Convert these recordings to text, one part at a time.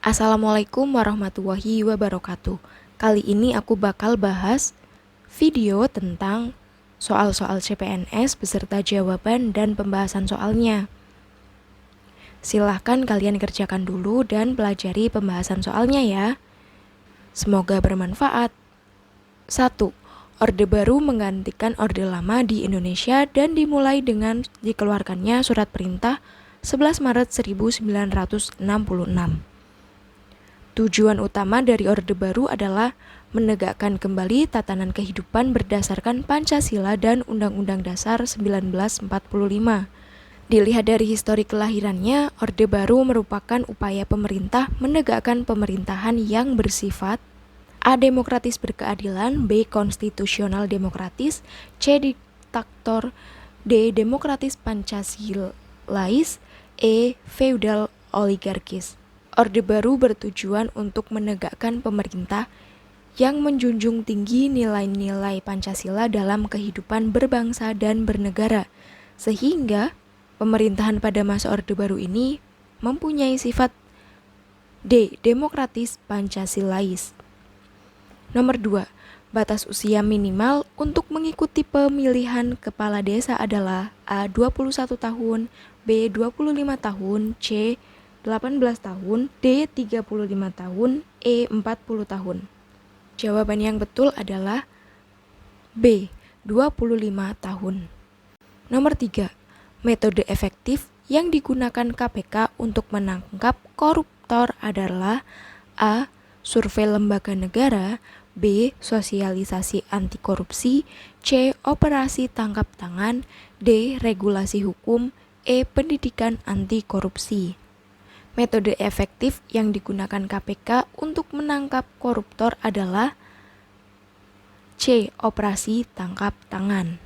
Assalamualaikum warahmatullahi wabarakatuh. Kali ini aku bakal bahas video tentang soal-soal CPNS beserta jawaban dan pembahasan soalnya. Silahkan kalian kerjakan dulu dan pelajari pembahasan soalnya ya. Semoga bermanfaat. 1. Orde baru menggantikan Orde lama di Indonesia dan dimulai dengan dikeluarkannya Surat Perintah 11 Maret 1966. Tujuan utama dari Orde Baru adalah menegakkan kembali tatanan kehidupan berdasarkan Pancasila dan Undang-Undang Dasar 1945. Dilihat dari histori kelahirannya, Orde Baru merupakan upaya pemerintah menegakkan pemerintahan yang bersifat A. Demokratis berkeadilan, B. Konstitusional demokratis, C. Diktator, D. Demokratis Pancasilais, E. Feudal oligarkis. Orde Baru bertujuan untuk menegakkan pemerintah yang menjunjung tinggi nilai-nilai Pancasila dalam kehidupan berbangsa dan bernegara, sehingga pemerintahan pada masa Orde Baru ini mempunyai sifat D. Demokratis Pancasilais. Nomor 2. Batas usia minimal untuk mengikuti pemilihan kepala desa adalah A. 21 tahun, B. 25 tahun, C. 18 tahun, D. 35 tahun, E. 40 tahun. Jawaban yang betul adalah B. 25 tahun. Nomor 3. Metode efektif yang digunakan KPK untuk menangkap koruptor adalah A. Survei lembaga negara, B. Sosialisasi anti korupsi, C. Operasi tangkap tangan, D. Regulasi hukum, E. Pendidikan anti korupsi. Metode efektif yang digunakan KPK untuk menangkap koruptor adalah C. Operasi tangkap tangan.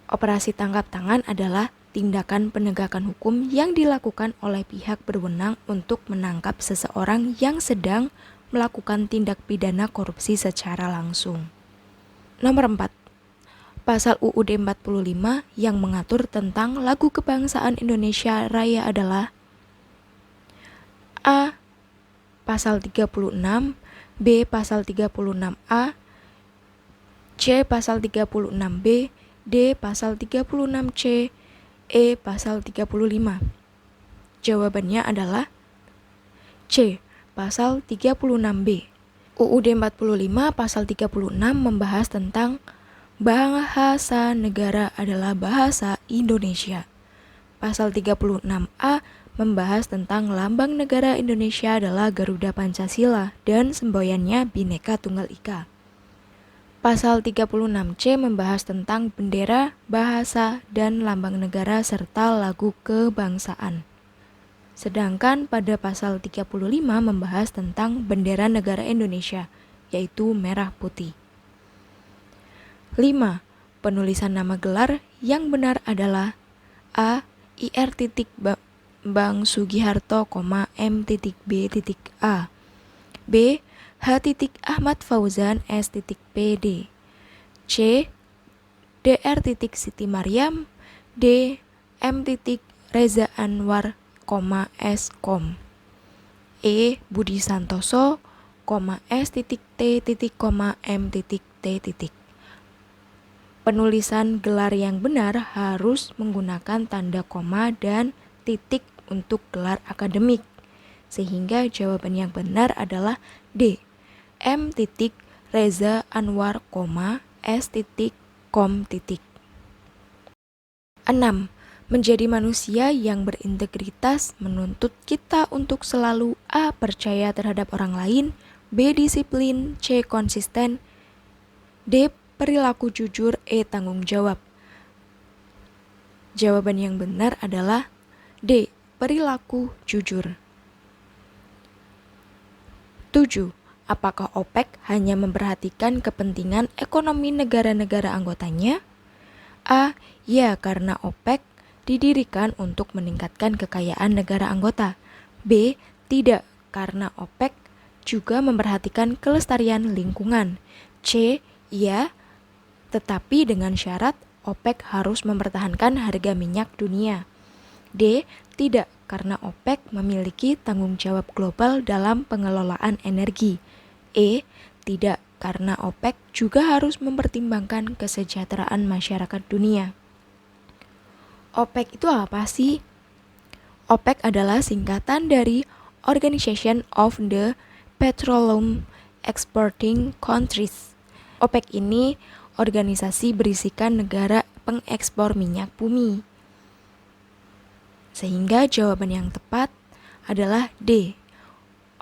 Operasi tangkap tangan adalah tindakan penegakan hukum yang dilakukan oleh pihak berwenang untuk menangkap seseorang yang sedang melakukan tindak pidana korupsi secara langsung. Nomor 4. Pasal UUD 45 yang mengatur tentang lagu kebangsaan Indonesia Raya adalah A. Pasal 36, B. Pasal 36A, C. Pasal 36B, D. Pasal 36C, E. Pasal 35. Jawabannya adalah C. Pasal 36B. UUD 45 Pasal 36 membahas tentang bahasa negara adalah bahasa Indonesia. Pasal 36A membahas tentang lambang negara Indonesia adalah Garuda Pancasila dan semboyannya Bhinneka Tunggal Ika. Pasal 36C membahas tentang bendera, bahasa, dan lambang negara serta lagu kebangsaan. Sedangkan pada pasal 35 membahas tentang bendera negara Indonesia, yaitu merah putih. 5. Penulisan nama gelar yang benar adalah A. Ir. Bang Sugiharto, M.B.A, B. H. Ahmad Fauzan, S.PD, C. Dr. Siti Maryam, D. M. Reza Anwar, S. E. Budi Santoso, S.T. M.T. Penulisan gelar yang benar harus menggunakan tanda koma dan titik untuk gelar akademik, sehingga jawaban yang benar adalah D. M. Reza Anwar, S. 6. Menjadi manusia yang berintegritas menuntut kita untuk selalu A. Percaya terhadap orang lain, B. Disiplin, C. Konsisten, D. Perilaku jujur, E. Tanggung jawab. Jawaban yang benar adalah D. Perilaku jujur. 7. Apakah OPEC hanya memperhatikan kepentingan ekonomi negara-negara anggotanya? A. Ya, karena OPEC didirikan untuk meningkatkan kekayaan negara anggota. B. Tidak, karena OPEC juga memperhatikan kelestarian lingkungan. C. Ya, tetapi dengan syarat OPEC harus mempertahankan harga minyak dunia. D. Tidak, karena OPEC memiliki tanggung jawab global dalam pengelolaan energi. E. Tidak, karena OPEC juga harus mempertimbangkan kesejahteraan masyarakat dunia. OPEC itu apa sih? OPEC adalah singkatan dari Organization of the Petroleum Exporting Countries. OPEC ini organisasi berisikan negara pengekspor minyak bumi. Sehingga jawaban yang tepat adalah D.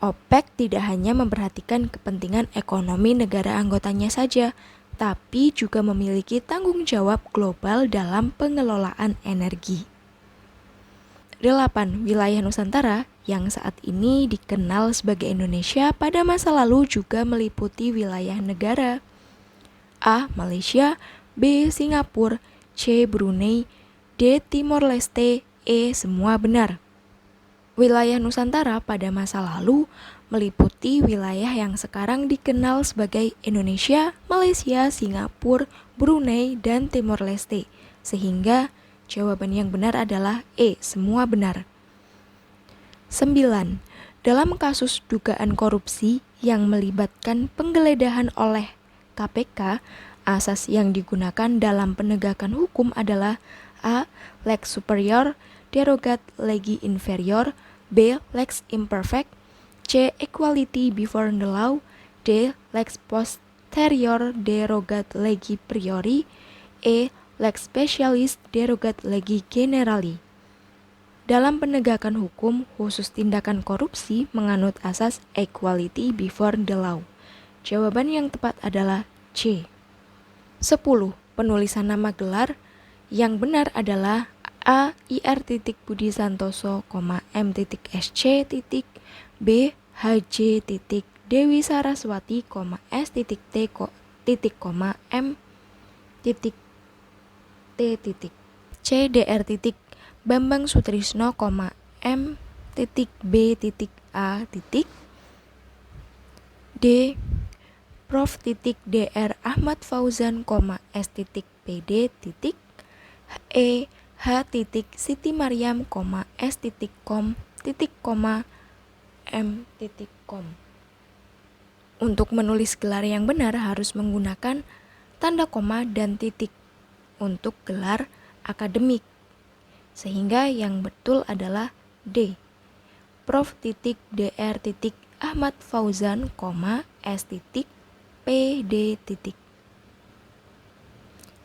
OPEC tidak hanya memperhatikan kepentingan ekonomi negara anggotanya saja, tapi juga memiliki tanggung jawab global dalam pengelolaan energi. 8. Wilayah Nusantara yang saat ini dikenal sebagai Indonesia pada masa lalu juga meliputi wilayah negara A. Malaysia, B. Singapura, C. Brunei, D. Timor Leste, E. Semua benar. Wilayah Nusantara pada masa lalu meliputi wilayah yang sekarang dikenal sebagai Indonesia, Malaysia, Singapura, Brunei, dan Timor Leste. Sehingga jawaban yang benar adalah E. Semua benar. 9. Dalam kasus dugaan korupsi yang melibatkan penggeledahan oleh KPK, asas yang digunakan dalam penegakan hukum adalah A. Lex superior, derogat legi inferior, B. Lex imperfect, C. Equality before the law, D. Lex posterior derogat legi priori, E. Lex specialis derogat legi generali. Dalam penegakan hukum, khusus tindakan korupsi menganut asas equality before the law. Jawaban yang tepat adalah C. 10. Penulisan nama gelar yang benar adalah A. Ir. Budi Santoso, M. Sc. B. Hj. Dewi Saraswati, S. T. M. T. C. Dr. Bambang Sutrisno, M. B. A. D. Prof. Dr. Ahmad Fauzan, S. Pd. E. H. Siti Maryam, S. Com, M. Com. Untuk menulis gelar yang benar harus menggunakan tanda koma dan titik untuk gelar akademik. Sehingga yang betul adalah D. Prof. Dr. Ahmad Fauzan, S. Pd.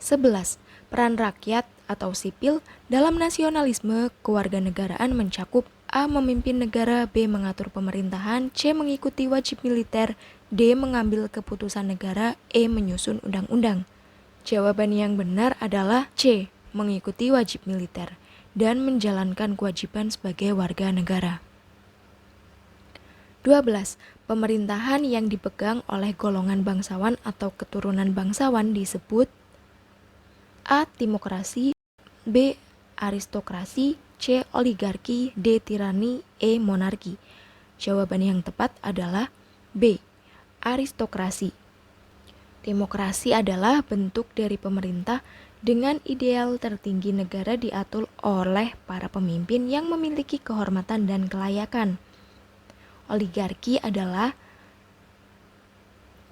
11. Peran rakyat atau sipil dalam nasionalisme kewarganegaraan mencakup A. Memimpin negara, B. Mengatur pemerintahan, C. Mengikuti wajib militer, D. Mengambil keputusan negara, E. Menyusun undang-undang. Jawaban yang benar adalah C. Mengikuti wajib militer dan menjalankan kewajiban sebagai warga negara. 12. Pemerintahan yang dipegang oleh golongan bangsawan atau keturunan bangsawan disebut A. Timokrasi, B. Aristokrasi, C. Oligarki, D. Tirani, E. Monarki. Jawaban yang tepat adalah B. Aristokrasi. Demokrasi adalah bentuk dari pemerintah dengan ideal tertinggi negara diatur oleh para pemimpin yang memiliki kehormatan dan kelayakan. Oligarki adalah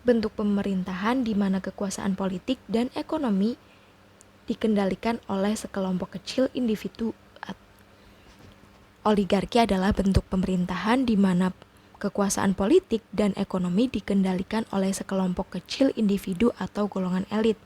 bentuk pemerintahan di mana kekuasaan politik dan ekonomi dikendalikan oleh sekelompok kecil individu. Oligarki adalah bentuk pemerintahan di mana kekuasaan politik dan ekonomi dikendalikan oleh sekelompok kecil individu atau golongan elit.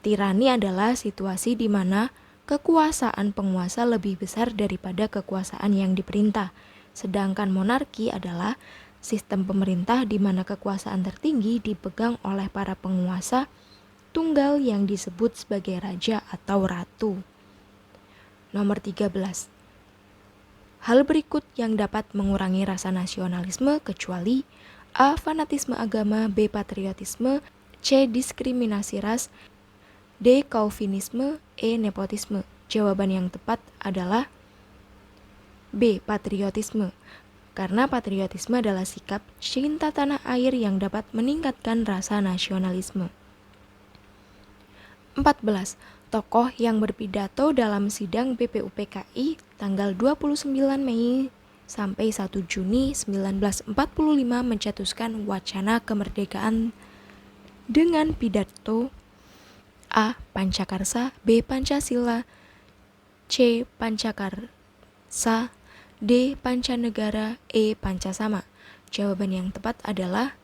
Tirani adalah situasi di mana kekuasaan penguasa lebih besar daripada kekuasaan yang diperintah. Sedangkan monarki adalah sistem pemerintah di mana kekuasaan tertinggi dipegang oleh para penguasa tunggal yang disebut sebagai raja atau ratu. Nomor 13. Hal berikut yang dapat mengurangi rasa nasionalisme kecuali A. Fanatisme agama, B. Patriotisme, C. Diskriminasi ras, D. Kaufinisme, E. Nepotisme. Jawaban yang tepat adalah B. Patriotisme. Karena patriotisme adalah sikap cinta tanah air yang dapat meningkatkan rasa nasionalisme. 14. tokoh yang berpidato dalam sidang BPUPKI tanggal 29 Mei sampai 1 Juni 1945 mencetuskan wacana kemerdekaan dengan pidato A. Pancakarsa, B. Pancasila, C. Pancakarsa, D. Pancanegara, E. Pancasama. Jawaban yang tepat adalah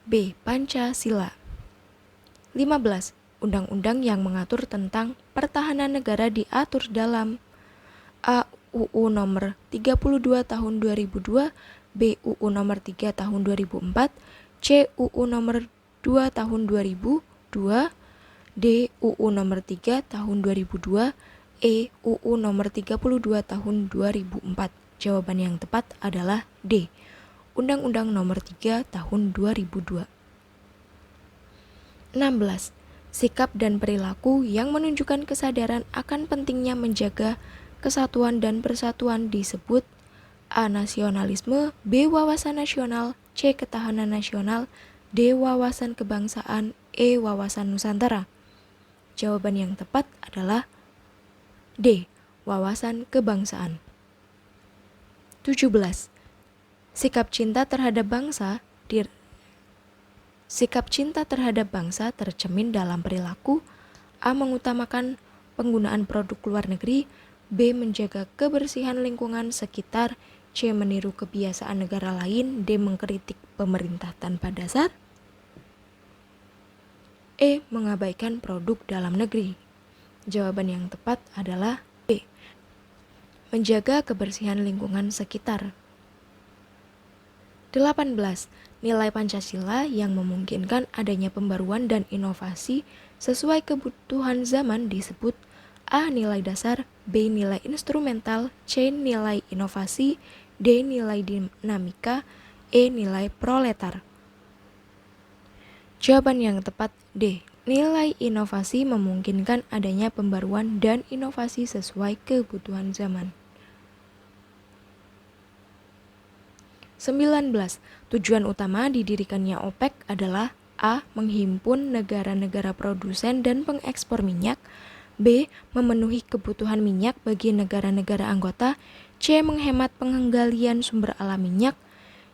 B. Pancasila. 15. Undang-undang yang mengatur tentang pertahanan negara diatur dalam A. UU nomor 32 tahun 2002, B. UU nomor 3 tahun 2004, C. UU nomor 2 tahun 2002, D. UU nomor 3 tahun 2002, E. UU nomor 32 tahun 2004. Jawaban yang tepat adalah D. Undang-Undang nomor 3 tahun 2002. 16. Sikap dan perilaku yang menunjukkan kesadaran akan pentingnya menjaga kesatuan dan persatuan disebut A. Nasionalisme, B. Wawasan nasional, C. Ketahanan nasional, D. Wawasan kebangsaan, E. Wawasan Nusantara. Jawaban yang tepat adalah D. Wawasan kebangsaan. 17. Sikap cinta terhadap bangsa tercermin dalam perilaku A. Mengutamakan penggunaan produk luar negeri, B. Menjaga kebersihan lingkungan sekitar, C. Meniru kebiasaan negara lain, D. Mengkritik pemerintah tanpa dasar, E. Mengabaikan produk dalam negeri. Jawaban yang tepat adalah B. Menjaga kebersihan lingkungan sekitar. 18. Nilai Pancasila yang memungkinkan adanya pembaruan dan inovasi sesuai kebutuhan zaman disebut A. Nilai dasar, B. Nilai instrumental, C. Nilai inovasi, D. Nilai dinamika, E. Nilai proletar. Jawaban yang tepat D. Nilai inovasi memungkinkan adanya pembaruan dan inovasi sesuai kebutuhan zaman. 19. Tujuan utama didirikannya OPEC adalah A. Menghimpun negara-negara produsen dan pengekspor minyak, B. Memenuhi kebutuhan minyak bagi negara-negara anggota, C. Menghemat penggalian sumber alam minyak,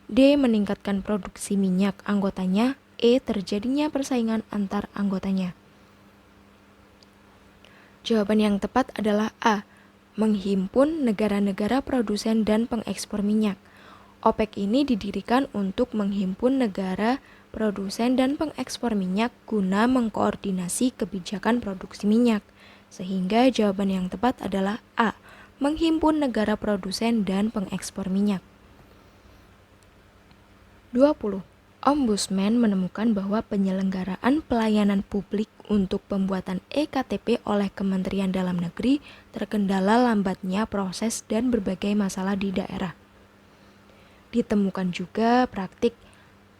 D. Meningkatkan produksi minyak anggotanya, E. Terjadinya persaingan antar anggotanya. Jawaban yang tepat adalah A. Menghimpun negara-negara produsen dan pengekspor minyak. OPEC ini didirikan untuk menghimpun negara produsen dan pengekspor minyak guna mengkoordinasi kebijakan produksi minyak. Sehingga jawaban yang tepat adalah A. Menghimpun negara produsen dan pengekspor minyak. 20. Ombudsman menemukan bahwa penyelenggaraan pelayanan publik untuk pembuatan EKTP oleh Kementerian Dalam Negeri terkendala lambatnya proses dan berbagai masalah di daerah. Ditemukan juga praktik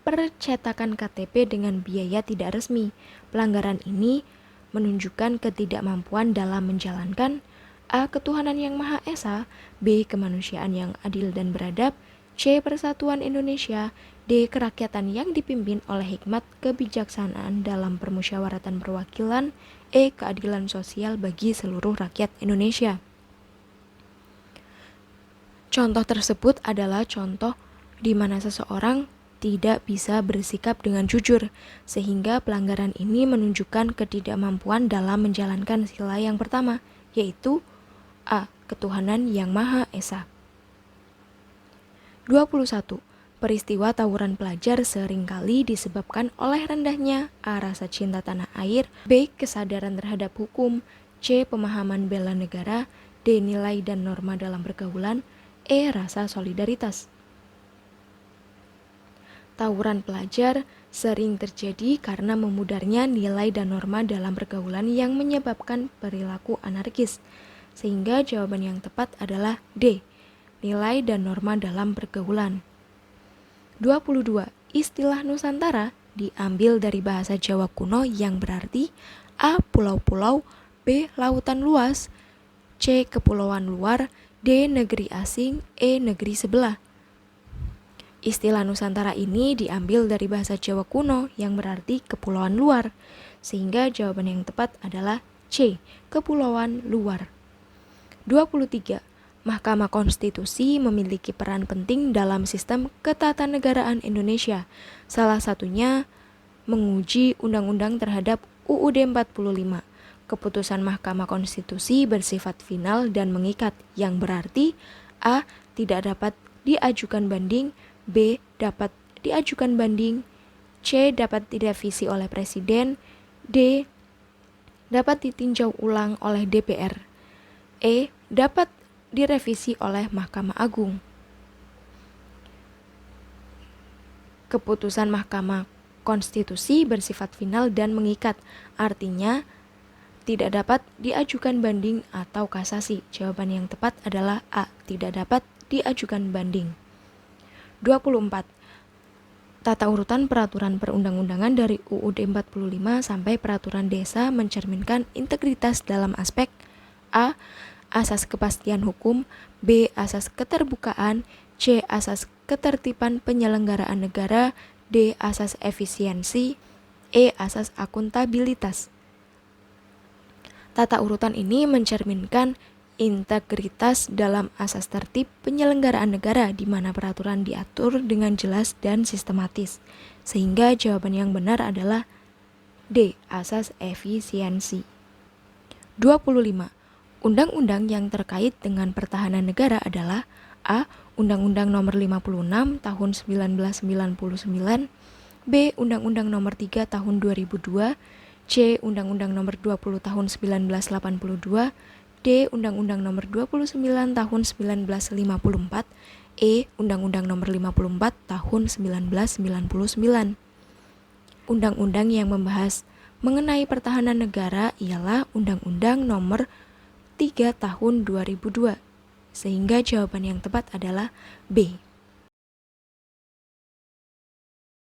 percetakan KTP dengan biaya tidak resmi. Pelanggaran ini menunjukkan ketidakmampuan dalam menjalankan A. Ketuhanan yang Maha Esa, B. Kemanusiaan yang adil dan beradab, C. Persatuan Indonesia, D. Kerakyatan yang dipimpin oleh hikmat kebijaksanaan dalam permusyawaratan perwakilan, E. Keadilan sosial bagi seluruh rakyat Indonesia. Contoh tersebut adalah contoh di mana seseorang tidak bisa bersikap dengan jujur, sehingga pelanggaran ini menunjukkan ketidakmampuan dalam menjalankan sila yang pertama, yaitu A. Ketuhanan yang Maha Esa. 21. Peristiwa tawuran pelajar seringkali disebabkan oleh rendahnya A. Rasa cinta tanah air, B. Kesadaran terhadap hukum, C. Pemahaman bela negara, D. Nilai dan norma dalam pergaulan, E. Rasa solidaritas. Tawuran pelajar sering terjadi karena memudarnya nilai dan norma dalam pergaulan yang menyebabkan perilaku anarkis, sehingga jawaban yang tepat adalah D. Nilai dan norma dalam pergaulan. 22. Istilah Nusantara diambil dari bahasa Jawa kuno yang berarti A. Pulau-pulau, B. Lautan luas, C. Kepulauan luar, D. Negeri asing, E. Negeri sebelah. Istilah Nusantara ini diambil dari bahasa Jawa kuno yang berarti kepulauan luar, Sehingga jawaban yang tepat adalah C, kepulauan luar. 23. Mahkamah Konstitusi memiliki peran penting dalam sistem ketatanegaraan Indonesia. Salah satunya menguji undang-undang terhadap UUD 45. Keputusan Mahkamah Konstitusi bersifat final dan mengikat, yang berarti A. tidak dapat diajukan banding, B. dapat diajukan banding, C. dapat direvisi oleh Presiden, D. dapat ditinjau ulang oleh DPR, E. dapat direvisi oleh Mahkamah Agung. Keputusan Mahkamah Konstitusi bersifat final dan mengikat, artinya tidak dapat diajukan banding atau kasasi. Jawaban yang tepat adalah A, tidak dapat diajukan banding. 24. Tata urutan peraturan perundang-undangan dari UUD 45 sampai peraturan desa mencerminkan integritas dalam aspek A. asas kepastian hukum, B. asas keterbukaan, C. asas ketertiban penyelenggaraan negara, D. asas efisiensi, E. asas akuntabilitas. Tata urutan ini mencerminkan integritas dalam asas tertib penyelenggaraan negara di mana peraturan diatur dengan jelas dan sistematis. Sehingga jawaban yang benar adalah D. asas efisiensi. 25. Undang-undang yang terkait dengan pertahanan negara adalah A. Undang-Undang Nomor 56 Tahun 1999, B. Undang-Undang Nomor 3 Tahun 2002, C. Undang-Undang Nomor 20 Tahun 1982, D. Undang-Undang Nomor 29 Tahun 1954, E. Undang-Undang Nomor 54 Tahun 1999. Undang-undang yang membahas mengenai pertahanan negara ialah Undang-Undang Nomor 3 Tahun 2002. Sehingga jawaban yang tepat adalah B.